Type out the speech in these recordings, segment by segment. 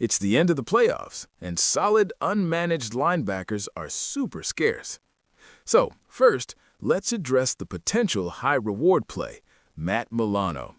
It's the end of the playoffs, and solid, unmanaged linebackers are super scarce. So, first, let's address the potential high-reward play, Matt Milano.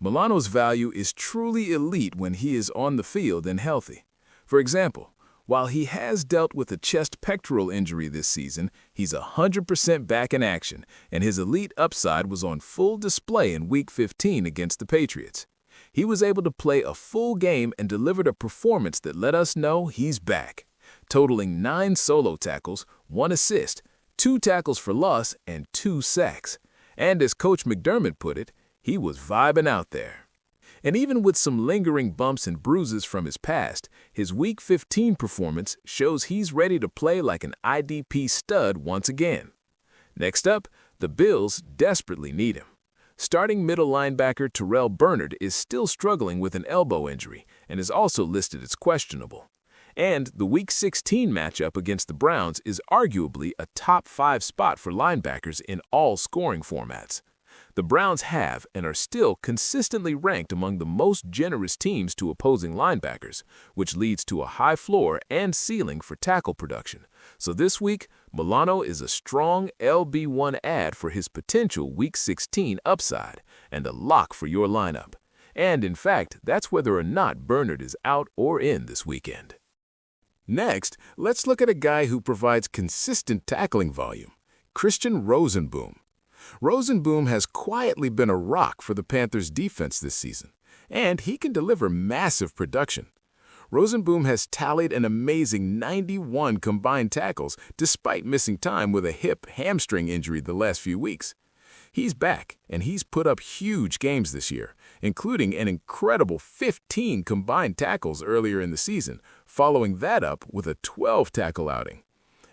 Milano's value is truly elite when he is on the field and healthy. For example, while he has dealt with a chest pectoral injury this season, he's 100% back in action, and his elite upside was on full display in Week 15 against the Patriots. He was able to play a full game and delivered a performance that let us know he's back, totaling 9 solo tackles, 1 assist, 2 tackles for loss, and 2 sacks. And as Coach McDermott put it, he was vibing out there. And even with some lingering bumps and bruises from his past, his Week 15 performance shows he's ready to play like an IDP stud once again. Next up, the Bills desperately need him. Starting middle linebacker Terrell Bernard is still struggling with an elbow injury and is also listed as questionable. And the Week 16 matchup against the Browns is arguably a top 5 spot for linebackers in all scoring formats. The Browns have and are still consistently ranked among the most generous teams to opposing linebackers, which leads to a high floor and ceiling for tackle production. So this week, Milano is a strong LB1 add for his potential Week 16 upside and a lock for your lineup. And in fact, that's whether or not Bernard is out or in this weekend. Next, let's look at a guy who provides consistent tackling volume, Christian Rosenbaum. Rosenbaum has quietly been a rock for the Panthers' defense this season, and he can deliver massive production. Rosenbaum has tallied an amazing 91 combined tackles despite missing time with a hip-hamstring injury the last few weeks. He's back, and he's put up huge games this year, including an incredible 15 combined tackles earlier in the season, following that up with a 12-tackle outing.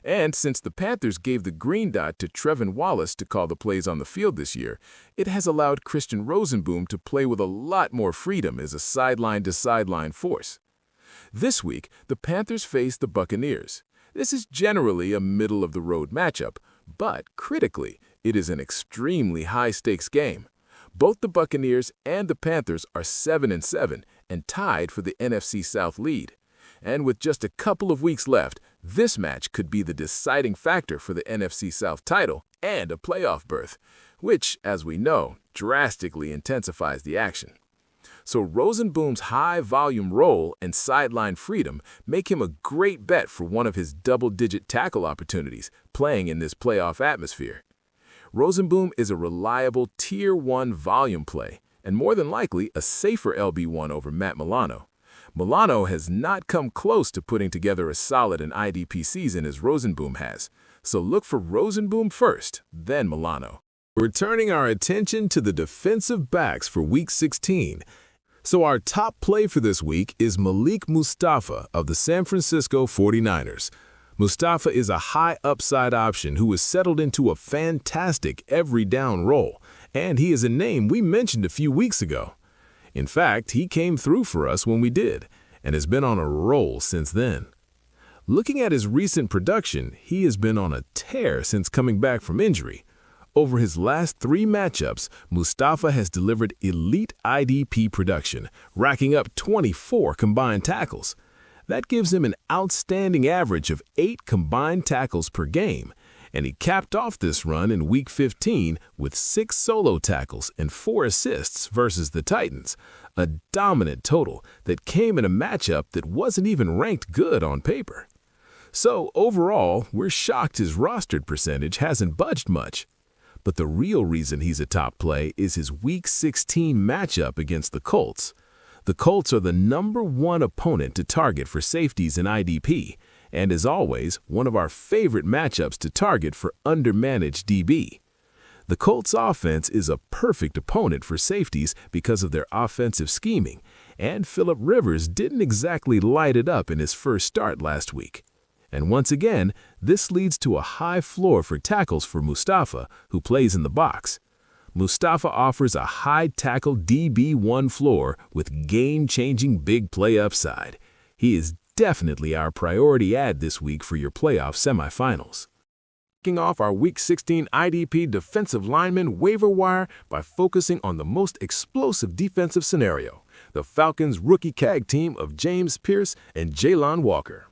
And since the Panthers gave the green dot to Trevin Wallace to call the plays on the field this year, it has allowed Christian Rosenbaum to play with a lot more freedom as a sideline-to-sideline force. This week, the Panthers face the Buccaneers. This is generally a middle-of-the-road matchup, but critically, it is an extremely high-stakes game. Both the Buccaneers and the Panthers are 7-7 and tied for the NFC South lead. And with just a couple of weeks left, this match could be the deciding factor for the NFC South title and a playoff berth, which, as we know, drastically intensifies the action. So Rosenbaum's high-volume role and sideline freedom make him a great bet for one of his double-digit tackle opportunities playing in this playoff atmosphere. Rosenbaum is a reliable Tier 1 volume play and more than likely a safer LB1 over Matt Milano. Milano has not come close to putting together as solid an IDP season as Rosenbaum has, so look for Rosenbaum first, then Milano. We're turning our attention to the defensive backs for Week 16. So our top play for this week is Malik Mustapha of the San Francisco 49ers. Mustapha is a high upside option who has settled into a fantastic every down role, and he is a name we mentioned a few weeks ago. In fact, he came through for us when we did, and has been on a roll since then. Looking at his recent production, he has been on a tear since coming back from injury. Over his last 3 matchups, Mustapha has delivered elite IDP production, racking up 24 combined tackles. That gives him an outstanding average of 8 combined tackles per game, and he capped off this run in Week 15 with 6 solo tackles and 4 assists versus the Titans, a dominant total that came in a matchup that wasn't even ranked good on paper. So overall, we're shocked his rostered percentage hasn't budged much. But the real reason he's a top play is his Week 16 matchup against the Colts. The Colts are the #1 opponent to target for safeties in IDP, and as always, one of our favorite matchups to target for undermanaged DB. The Colts offense is a perfect opponent for safeties because of their offensive scheming, and Phillip Rivers didn't exactly light it up in his first start last week. And once again, this leads to a high floor for tackles for Mustapha, who plays in the box. Mustapha offers a high tackle DB1 floor with game-changing big play upside. He is definitely our priority add this week for your playoff semifinals. Kicking off our Week 16 IDP defensive lineman waiver wire by focusing on the most explosive defensive scenario, the Falcons' rookie tag team of James Pierce and Jaylon Walker.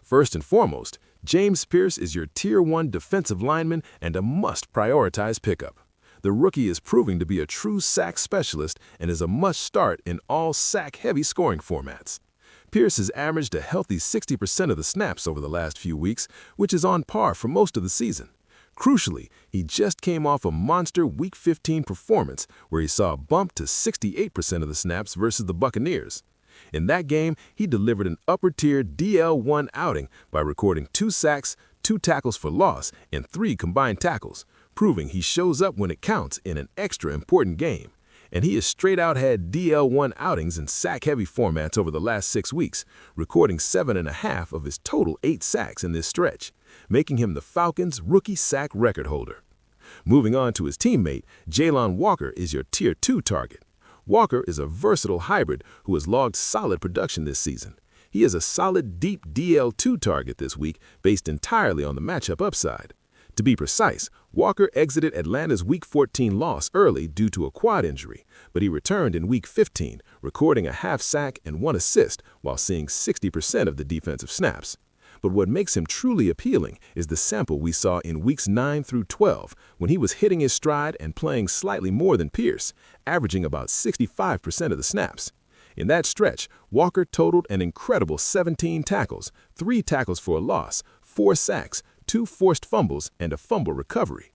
First and foremost, James Pierce is your Tier 1 defensive lineman and a must-prioritize pickup. The rookie is proving to be a true sack specialist and is a must-start in all sack-heavy scoring formats. Pierce has averaged a healthy 60% of the snaps over the last few weeks, which is on par for most of the season. Crucially, he just came off a monster Week 15 performance where he saw a bump to 68% of the snaps versus the Buccaneers. In that game, he delivered an upper-tier DL1 outing by recording 2 sacks, 2 tackles for loss, and 3 combined tackles, proving he shows up when it counts in an extra important game. And he has straight-out had DL1 outings in sack-heavy formats over the last 6 weeks, recording 7.5 of his total 8 sacks in this stretch, making him the Falcons' rookie sack record holder. Moving on to his teammate, Jaylon Walker is your Tier 2 target. Walker is a versatile hybrid who has logged solid production this season. He is a solid deep DL2 target this week based entirely on the matchup upside. To be precise, Walker exited Atlanta's Week 14 loss early due to a quad injury, but he returned in Week 15, recording a half sack and 1 assist while seeing 60% of the defensive snaps. But what makes him truly appealing is the sample we saw in Weeks 9 through 12 when he was hitting his stride and playing slightly more than Pierce, averaging about 65% of the snaps. In that stretch, Walker totaled an incredible 17 tackles, 3 tackles for a loss, 4 sacks, 2 forced fumbles, and a fumble recovery.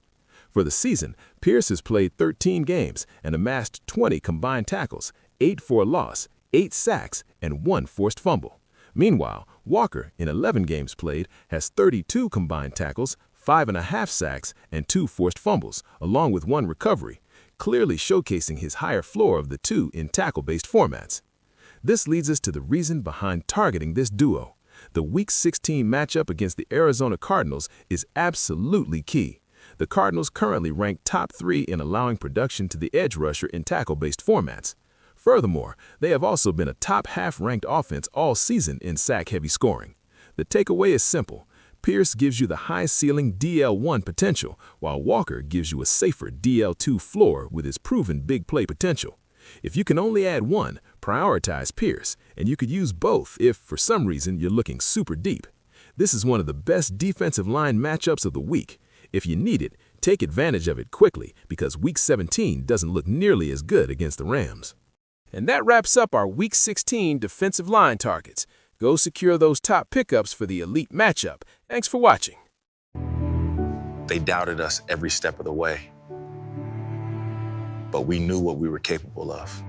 For the season, Pierce has played 13 games and amassed 20 combined tackles, 8 for a loss, 8 sacks, and 1 forced fumble. Meanwhile, Walker, in 11 games played, has 32 combined tackles, 5.5 sacks, and 2 forced fumbles, along with 1 recovery, clearly showcasing his higher floor of the 2 in tackle-based formats. This leads us to the reason behind targeting this duo. The Week 16 matchup against the Arizona Cardinals is absolutely key. The Cardinals currently rank top 3 in allowing production to the edge rusher in tackle-based formats. Furthermore, they have also been a top half-ranked offense all season in sack-heavy scoring. The takeaway is simple. Pierce gives you the high-ceiling DL1 potential, while Walker gives you a safer DL2 floor with his proven big play potential. If you can only add one, prioritize Pierce, and you could use both if, for some reason, you're looking super deep. This is one of the best defensive line matchups of the week. If you need it, take advantage of it quickly because Week 17 doesn't look nearly as good against the Rams. And that wraps up our Week 16 defensive line targets. Go secure those top pickups for the elite matchup. Thanks for watching. They doubted us every step of the way, but we knew what we were capable of.